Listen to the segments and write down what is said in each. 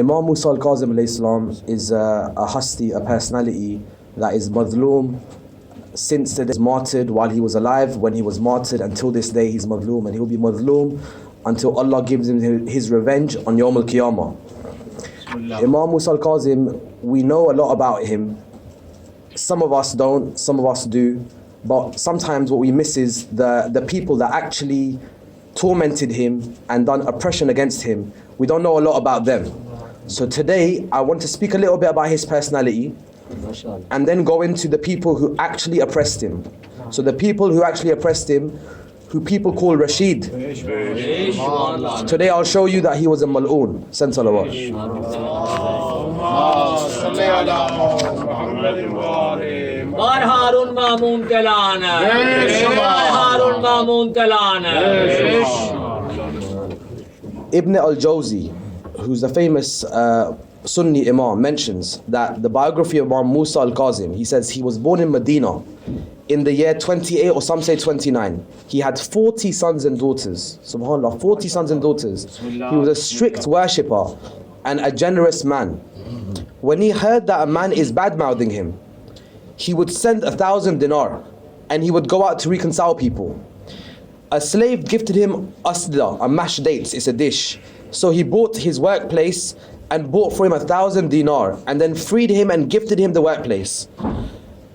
Imam Musa Al Kadhim alayhi salam is a hasti, a personality that is madloom since he was martyred while he was alive, when he was martyred, until this day he's madloom, and he'll be madloom until Allah gives him his revenge on Yawm Al-Qiyamah. Imam Musa Al Kadhim, we know a lot about him. Some of us don't, some of us do, but sometimes what we miss is the people that actually tormented him and done oppression against him. We don't know a lot about them. So today I want to speak a little bit about his personality and then go into the people who actually oppressed him. So the people who actually oppressed him, who people call Rashid. Today I'll show you that he was a mal'oon. Send salawat. Ibn al-Jawzi, who's a famous Sunni Imam, mentions that the biography of Imam Musa Al Kadhim, he says he was born in Medina in the year 28, or some say 29. He had 40 sons and daughters. Subhanallah, 40 sons and daughters. He was a strict worshipper and a generous man. When he heard that a man is bad-mouthing him, he would send 1,000 dinar and he would go out to reconcile people. A slave gifted him asda, a mashed dates, it's a dish. So he bought his workplace and bought for him 1,000 dinar and then freed him and gifted him the workplace.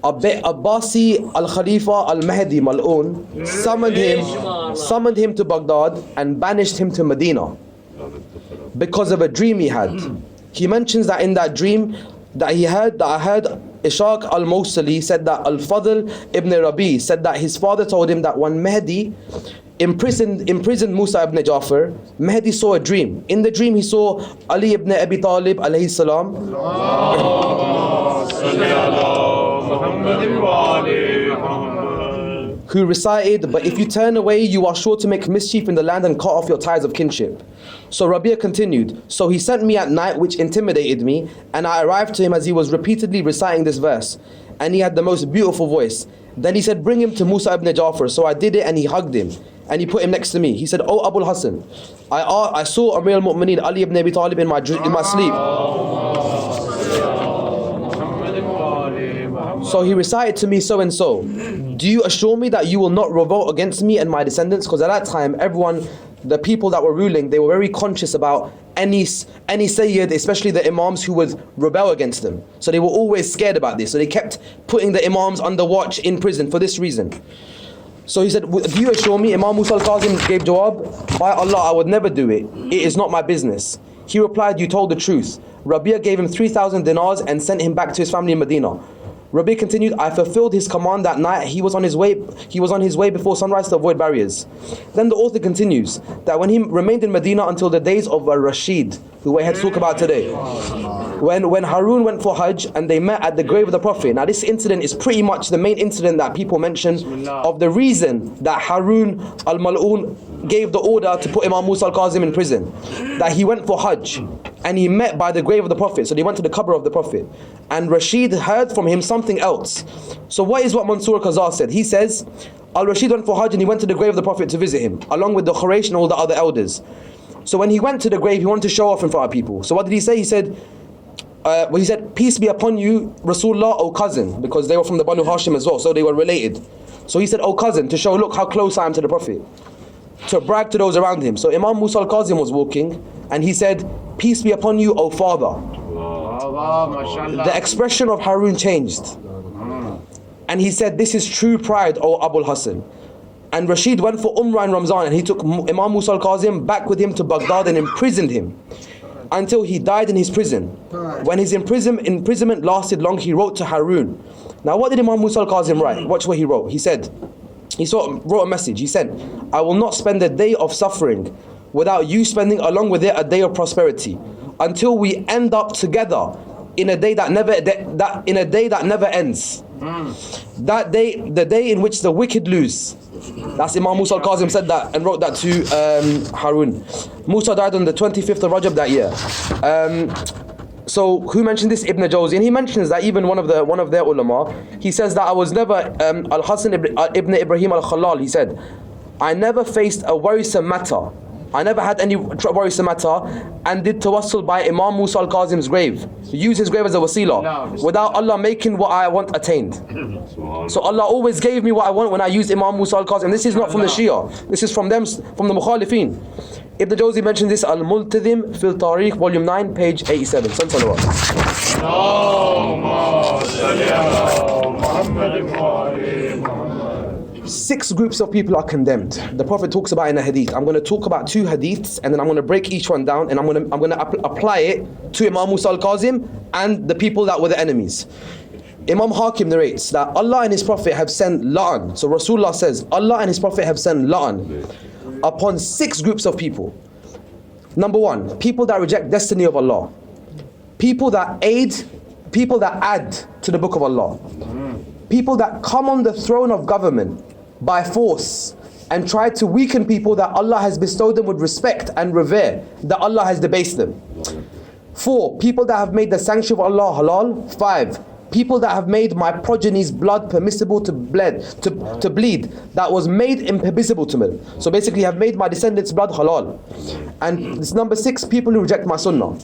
Abbaside al-Khalifa al-Mahdi Mal'oon summoned him to Baghdad and banished him to Medina because of a dream he had. He mentions that in that dream that I heard Ishaq al-Mawsili said that Al-Fadl ibn Rabi said that his father told him that when Mahdi imprisoned Musa ibn Ja'far, Mahdi saw a dream. In the dream he saw Ali ibn Abi Talib alayhi salam who recited, "But if you turn away, you are sure to make mischief in the land and cut off your ties of kinship." So Rabi'a continued, "So he sent me at night, which intimidated me, and I arrived to him as he was repeatedly reciting this verse, and he had the most beautiful voice. Then he said, 'Bring him to Musa ibn Ja'far.' So I did it, and he hugged him, and he put him next to me. He said, 'Oh Abul Hassan, I saw Amir al-Mu'mineen Ali ibn Abi Talib in my sleep.' So he recited to me so and so. Do you assure me that you will not revolt against me and my descendants?" Because at that time, everyone, the people that were ruling, they were very conscious about any Sayyid, especially the Imams who would rebel against them. So they were always scared about this. So they kept putting the Imams under watch in prison for this reason. So he said, "Do you assure me?" Imam Musa Al Kadhim gave jawab, "By Allah, I would never do it. It is not my business." He replied, "You told the truth." Rabi'a gave him 3,000 dinars and sent him back to his family in Medina. Rabi continued, "I fulfilled his command that night. He was on his way before sunrise to avoid barriers." Then the author continues that when he remained in Medina until the days of Al Rashid, who we're here to talk about today, when Haroon went for Hajj and they met at the grave of the Prophet. Now this incident is pretty much the main incident that people mention of the reason that Haroon al-Mal'oon gave the order to put Imam Musa Al Kadhim in prison. That he went for Hajj and he met by the grave of the Prophet. So they went to the qabr of the Prophet, and Rashid heard from him something else. So what Mansur Qazar said? He says, Al-Rashid went for Hajj and he went to the grave of the Prophet to visit him, along with the Quraysh and all the other elders. So when he went to the grave, he wanted to show off in front of people. So what did he say? He said, "Peace be upon you, Rasulullah, O cousin," because they were from the Banu Hashim as well, so they were related. So he said, "O cousin," to show, look how close I am to the Prophet, to brag to those around him. So Imam Musa Al Kadhim was walking and he said, "Peace be upon you, O father." The expression of Haroon changed. And he said, "This is true pride, O Abul Hassan." And Rashid went for Umrah in Ramzan and he took Imam Musa Al Kadhim back with him to Baghdad and imprisoned him until he died in his prison. When his imprisonment lasted long, he wrote to Haroon. Now what did Imam Musa Al Kadhim write? Watch what he wrote. He said, he wrote a message. He said, "I will not spend a day of suffering without you spending along with it a day of prosperity, until we end up together in a day that never ends. That day, the day in which the wicked lose." That's Imam Musa Al Kadhim said that and wrote that to Haroon. Musa died on the 25th of Rajab that year. So who mentioned this? Ibn Jawzi, and he mentions that even one of their ulama, he says that I was never Al Hasan ibn Ibrahim Al Khalal. He said, "I never faced a worrisome matter I never had any worrisome matter, and did tawassul by Imam Musa Al Kadhim's grave. Use his grave as a wasila, without Allah making what I want attained. So Allah always gave me what I want when I used Imam Musa Al Kadhim. This is not from the Shia. This is from them, from the Mukhalifin. Ibn Jawzi mentioned this, Al-Multazim fil Tariq, volume 9, page 87. Salawat. 6 groups of people are condemned. The Prophet talks about in a hadith. I'm going to talk about 2 hadiths, and then I'm going to break each one down, and I'm going to apply it to Imam Musa Al Kadhim and the people that were the enemies. Imam Hakim narrates that Allah and His Prophet have sent la'an. So Rasulullah says, Allah and His Prophet have sent la'an upon 6 groups of people. Number 1, people that reject destiny of Allah. People that add to the book of Allah. People that come on the throne of government by force and try to weaken people that Allah has bestowed them with respect and revere, that Allah has debased them. 4, people that have made the sanctuary of Allah halal. 5, people that have made my progeny's blood permissible to bleed, that was made impermissible to me. So basically have made my descendants' blood halal. And this number 6, people who reject my sunnah.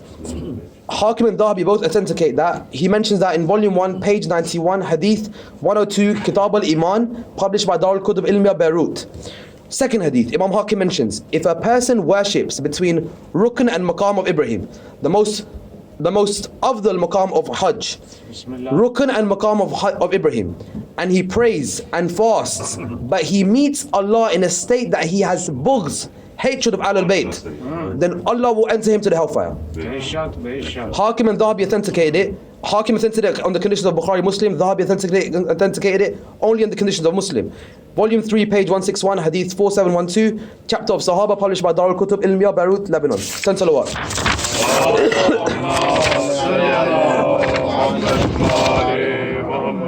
Hakim and Dhahabi both authenticate that. He mentions that in volume 1, page 91, hadith 102, Kitab al-Iman, published by 𝗙𝗢𝗧𝗓𝗦𝗡𝗢𝗓, Beirut. Second hadith, Imam Hakim mentions, if a person worships between Rukn and Maqam of Ibrahim, the most afdal Maqam of Hajj, Rukn and Maqam of Ibrahim, and he prays and fasts, but he meets Allah in a state that he has bughz, hatred of Ahlul Bayt, then Allah will enter him to the hellfire. Hakim and Dhahabi authenticated it. Hakim authenticated it on the conditions of Bukhari Muslim. Dhahabi authenticated it only on the conditions of Muslim. Volume 3, page 161, hadith 4712, chapter of Sahaba, published by 𝗙𝗢𝗧𝗓𝗦𝗡𝗢𝗓𝗓, Beirut, Lebanon. 10 salawat.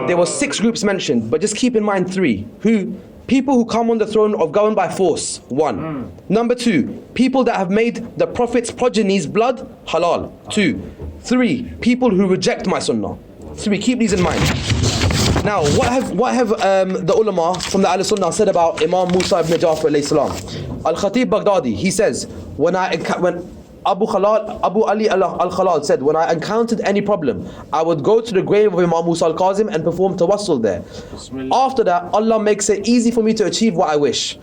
There were 6 groups mentioned, but just keep in mind 3. People who come on the throne of government by force, 1. Number 2, people that have made the Prophet's progeny's blood halal, 2. 3, people who reject my sunnah. 3, keep these in mind. Now, what have the ulama from the Ahl-Sunnah said about Imam Musa ibn Ja'far alayhi salam? Al-Khatib Baghdadi, he says, when Abu Ali Al-Khalal said, when I encountered any problem, I would go to the grave of Imam Musa Al Kadhim and perform tawassul there. After that, Allah makes it easy for me to achieve what I wish.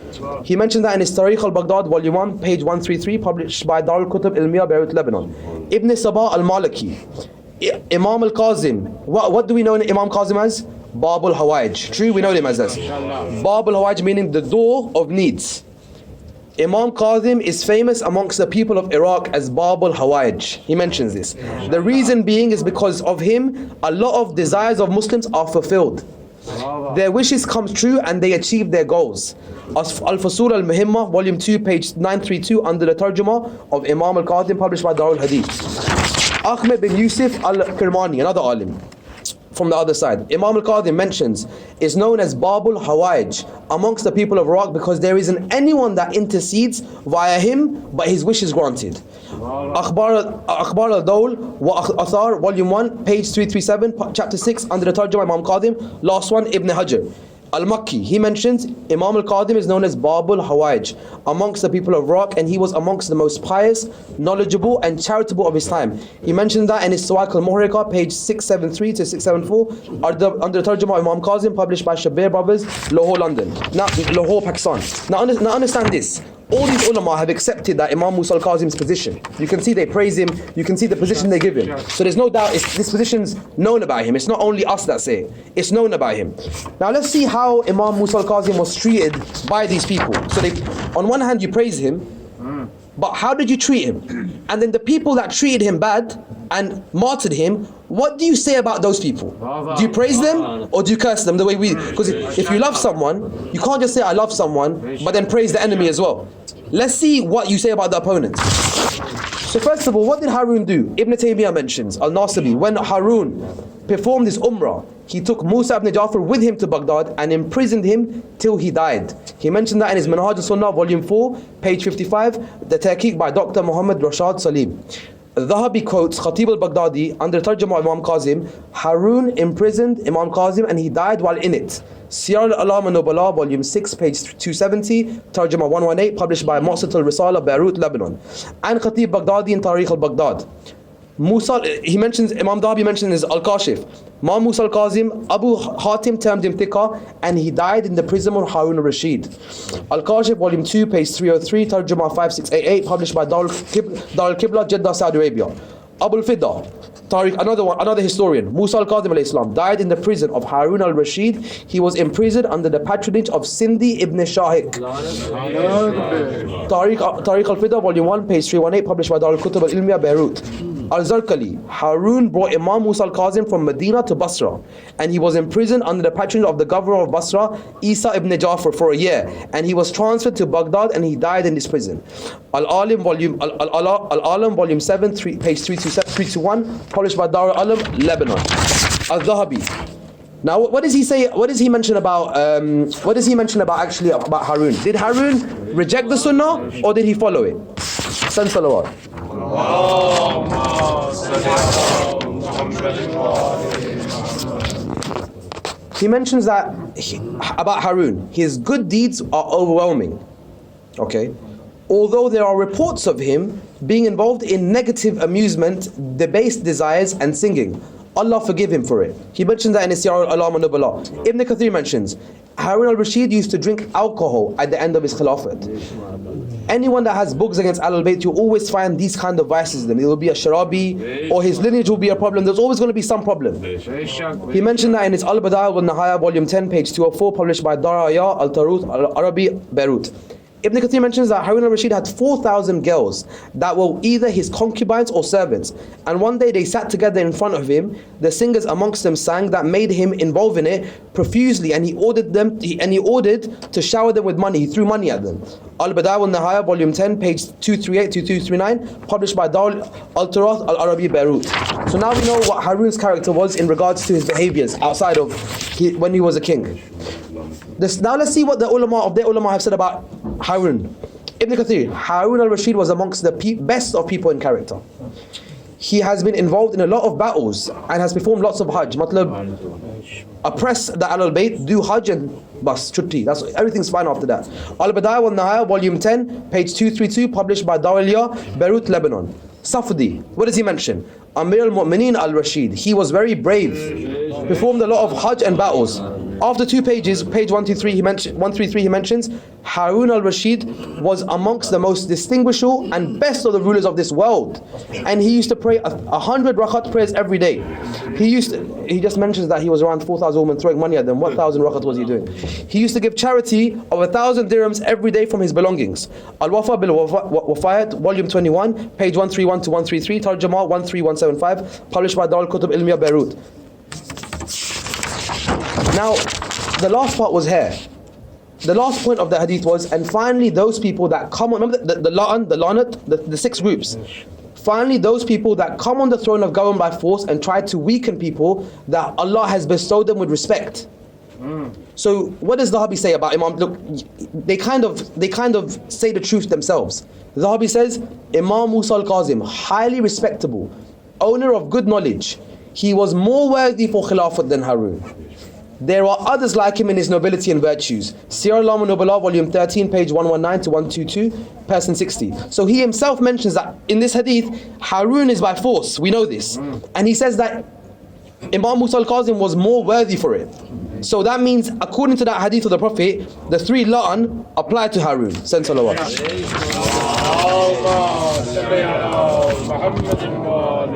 He mentioned that in his Tariq al-Baghdad, volume 1, page 133, published by 𝗙𝗢𝗧𝗓𝗦𝗡𝗢𝗓𝗓, Beirut, Lebanon. Ibn Sabah al-Maliki, Imam al-Kazim, what do we know Imam Kazim as? Bab al-Hawaj. True, we know him as this. Bab al-Hawaj meaning the door of needs. Imam Kazim is famous amongst the people of Iraq as Bab al-Hawaj. He mentions this. The reason being is because of him, a lot of desires of Muslims are fulfilled. Their wishes come true and they achieve their goals. Al-Fusul al-Muhimma, volume 2, page 932, under the tarjuma of Imam al-Kadhim, published by Darul Hadith. Ahmed bin Yusuf al-Kirmani, another alim from the other side, Imam al-Kadhim mentions, is known as Babul Hawaj amongst the people of Iraq because there isn't anyone that intercedes via him but his wish is granted. Akhbar al-Dawl wa Athar, volume 1, page 337, chapter 6, under the tarjuma Imam Kadhim. Last one, Ibn Hajar Al-Makki, he mentions Imam al-Kadhim is known as Babul Hawaj amongst the people of Iraq, and he was amongst the most pious, knowledgeable and charitable of his time. He mentioned that in his Sawaq al-Muhrika, page 673 to 674, under the tarjuma of Imam Kazim, published by Shabir Brothers, Lahore, London. Now, Lahore, Pakistan. Now understand this. All these ulama have accepted that Imam Musa Al Kadhim's position. You can see they praise him, you can see the position they give him. So there's no doubt this position's known about him. It's not only us that say it, it's known about him. Now let's see how Imam Musa Al Kadhim was treated by these people. So on one hand you praise him, but how did you treat him? And then the people that treated him bad and martyred him, what do you say about those people? Do you praise them or do you curse them the way we? Because if you love someone, you can't just say I love someone but then praise the enemy as well. Let's see what you say about the opponents. So first of all, what did Haroon do? Ibn Taymiyyah mentions, Al-Nasibi, when Haroon performed his Umrah, he took Musa ibn Ja'far with him to Baghdad and imprisoned him till he died. He mentioned that in his Manhaj al-Sunnah, volume 4, page 55, the Tahqiq by Dr. Muhammad Rashad Salim. Dhahabi quotes Khatib al-Baghdadi under Tarjama of Imam Kazim, Haroon imprisoned Imam Kazim and he died while in it. 𝗧𝗨𝗥𝗡𝗦𝗢𝗡 volume 6, page 270, Tarjama 118, published by 𝗦𝗨𝗣𝗣𝗢𝗡𝗦, Beirut, Lebanon. And Khatib Baghdadi in Tarikh al-Baghdad. Musa, he mentions, Imam Dhahabi mentions his Al-Kashif. Imam Musa Al Kadhim, Abu Hatim termed him thiqa, and he died in the prison of Haroon Al Rashid. Al-Kashif, volume 2, page 303, Tarjuma 5688, published by 𝗙𝗢𝗟𝗟𝗢𝗪, Jeddah, Saudi Arabia. Abu al-Fida, Tariq, another historian, Musa Al Kadhim alayhi salam, died in the prison of Haroon Al Rashid. He was imprisoned under the patronage of Sindhi ibn Shahiq. Tariq al-Fida, volume 1, page 318, published by 𝗙𝗢𝗟𝗟𝗢𝗪, Beirut. Al-Zarqali, Haroon brought Imam Musa Al Kadhim from Medina to Basra, and he was imprisoned under the patronage of the governor of Basra, Isa ibn Ja'far, for a year, and he was transferred to Baghdad and he died in this prison. Al-Alim, volume 7, page 321, published by Dar al-Alam, Lebanon. Al-Dhahabi. Now, what does he say? What does he mention about? What does he mention about Haroon? Did Haroon reject the Sunnah or did he follow it? Send salawat. He mentions that about Haroon, his good deeds are overwhelming. Okay, although there are reports of him being involved in negative amusement, debased desires, and singing. Allah forgive him for it. He mentions that in his 𝗧𝗨𝗥𝗡𝗦𝗢𝗢𝗦𝗢𝗡𝗦. Ibn Kathir mentions Haroon Al Rashid used to drink alcohol at the end of his khilafat. Anyone that has books against Ahlul Bayt, you always find these kind of vices in them. It will be a sharabi, or his lineage will be a problem. There's always going to be some problem. He mentioned that in his Al-Badā'i'u-wan-Nihāyah, volume 10, page 204, published by Daraya Al-Taruth Al-Arabi, Beirut. Ibn Kathir mentions that Haroon Al Rashid had 4,000 girls that were either his concubines or servants, and one day they sat together in front of him. The singers amongst them sang that made him involved in it profusely, and he ordered to shower them with money. He threw money at them. Al-Badā'i'u-wan-Nihāyah, volume 10, page 238 to 239, published by Dar Al-Taruth Al-Arabi, Beirut. So now we know what Haroon's character was in regards to his behaviors outside of when he was a king. Now let's see what the ulama have said about Haroon. Ibn Kathir, Haroon Al Rashid was amongst the best of people in character. He has been involved in a lot of battles and has performed lots of Hajj. Matlab, oppress the Ahlul Bayt, do Hajj and bas, chutti. That's everything's fine after that. Al-Badā'i'u-wan-Nihāyah, volume 10, page 232, published by Dawliya, Beirut, Lebanon. Safdi, what does he mention? Amir al-Mu'mineen al-Rashid, he was very brave, performed a lot of Hajj and battles. After 2 pages, page 133, he mentions Haroon Al Rashid was amongst the most distinguishable and best of the rulers of this world, and he used to pray 100 rakat prayers every day. He just mentions that he was around 4,000 women throwing money at them. What 1,000 rakat was he doing? He used to give charity of 1,000 dirhams every day from his belongings. Al-Wafa bil-Wafayat, volume 21, page 131 to 133, Tarjama 13175, published by 𝗙𝗢𝗟𝗟𝗢𝗪, Beirut. Now, the last part was here. The last point of the hadith was, and finally those people that come on, remember the 6 groups. Finally, those people that come on the throne of government by force and try to weaken people that Allah has bestowed them with respect. So what does Dhahabi say about Imam? Look, they kind of say the truth themselves. Dhahabi says, Imam Musa Al Kadhim, highly respectable, owner of good knowledge, he was more worthy for Khilafat than Haroon. There are others like him in his nobility and virtues. Siyar al-Nubala, volume 13, page 119 to 122, person 60. So he himself mentions that in this hadith, Haroon is by force. We know this. And he says that Imam Musa Al Kadhim was more worthy for it. So that means, according to that hadith of the Prophet, the 3 la'an apply to Haroon. Send salawat.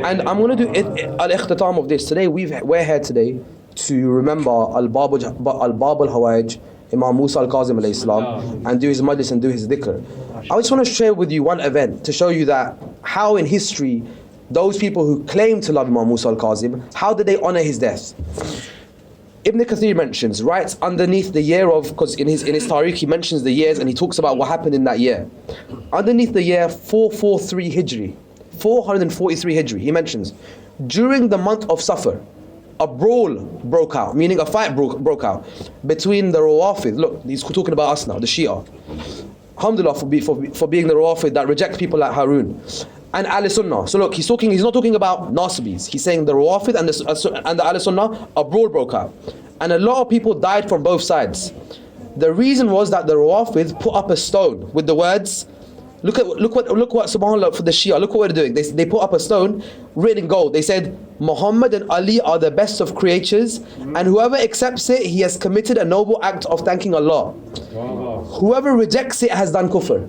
And I'm going to do al-ikhtitam of this today. We're here today to remember al-Ḥawāij, Imam Musa Al Kadhim alayhi salam, and do his majlis and do his dhikr. I just want to share with you one event to show you that how in history those people who claim to love Imam Musa Al Kadhim, how did they honor his death? Ibn Kathir mentions, writes underneath the year of, because in his Tariq he mentions the years and he talks about what happened in that year. Underneath the year 443 Hijri, 443 Hijri, he mentions, during the month of Safar, a brawl broke out, meaning a fight broke out between the Rawafid. Look, he's talking about us now, the Shia. Alhamdulillah for being the Rawafid that reject people like Haroon. and Ahl Sunnah. So look, he's not talking about Nasibis. He's saying the Rawafid and the Ahl Sunnah, a brawl broke out. And a lot of people died from both sides. The reason was that the Rawafid put up a stone with the words, look what subhanAllah, for the Shia, look what they're doing. They put up a stone written in gold. They said, Muhammad and Ali are the best of creatures, and whoever accepts it, he has committed a noble act of thanking Allah. Whoever rejects it has done kufr.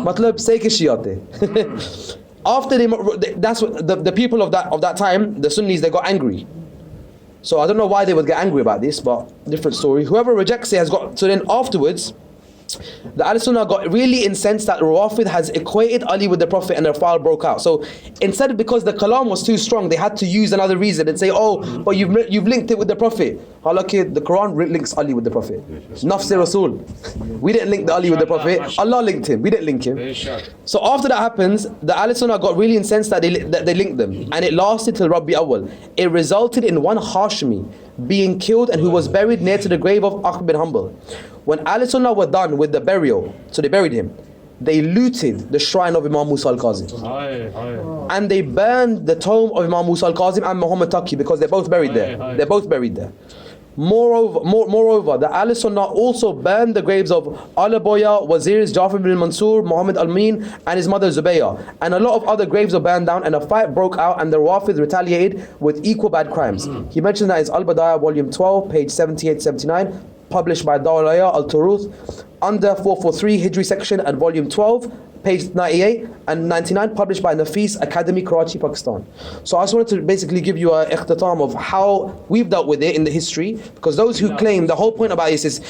Matlab say ke Shia the. After that's what the people of that time, the Sunnis, they got angry. So I don't know why they would get angry about this, but different story. Whoever rejects it has got. So then afterwards, the Ahl Sunnah got really incensed that Rawafid has equated Ali with the Prophet, and their file broke out. So instead, because the kalam was too strong, they had to use another reason and say, oh, but you've linked it with the Prophet. Halaki, the Quran links Ali with the Prophet. Nafs Rasul. We didn't link the Ali with the Prophet. Allah linked him. We didn't link him. So after that happens, the Ahl Sunnah got really incensed that they linked them, and it lasted till Rabi Awal. It resulted in one Hashmi being killed, and who was buried near to the grave of Ahmad bin Hanbal. When Ahl Sunnah were done with the burial, so they buried him, they looted the shrine of Imam Musa Al Kadhim. And they burned the tomb of Imam Musa Al Kadhim and Muhammad Taqi, because they're both buried there. They're both buried there. Moreover, the Ahl Sunnah also burned the graves of Al-Boya, Wazirs, Ja'far bin Mansur, Muhammad Al-Min, and his mother Zubayah. And a lot of other graves were burned down, and a fight broke out, and the Rawafid retaliated with equal bad crimes. He mentioned that in Al-Badaya, volume 12, page 78-79, published by 𝗙𝗢𝗎𝗪 under 443 Hijri section, and volume 12, page 98 and 99, published by Nafis Academy, Karachi, Pakistan. So I just wanted to basically give you a ikhtitam of how we've dealt with it in the history, because those who claim, the whole point about this is,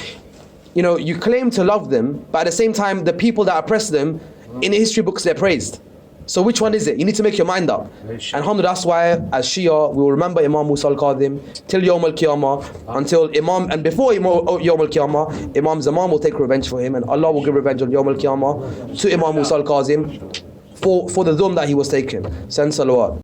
you claim to love them, but at the same time, the people that oppress them, in the history books, they're praised. So which one is it? You need to make your mind up. And alhamdulillah, that's why as Shia, we will remember Imam Musa Al Kadhim till 𝗢𝗢𝗧𝗦𝗢𝗔, until Imam, and before 𝗢𝗢𝗧𝗦𝗢𝗔, Imam Zaman will take revenge for him, and Allah will give revenge on 𝗢𝗢𝗧𝗦𝗢𝗢𝗔 to Imam Musa Al Kadhim for the dhulm that he was taken. Send salawat.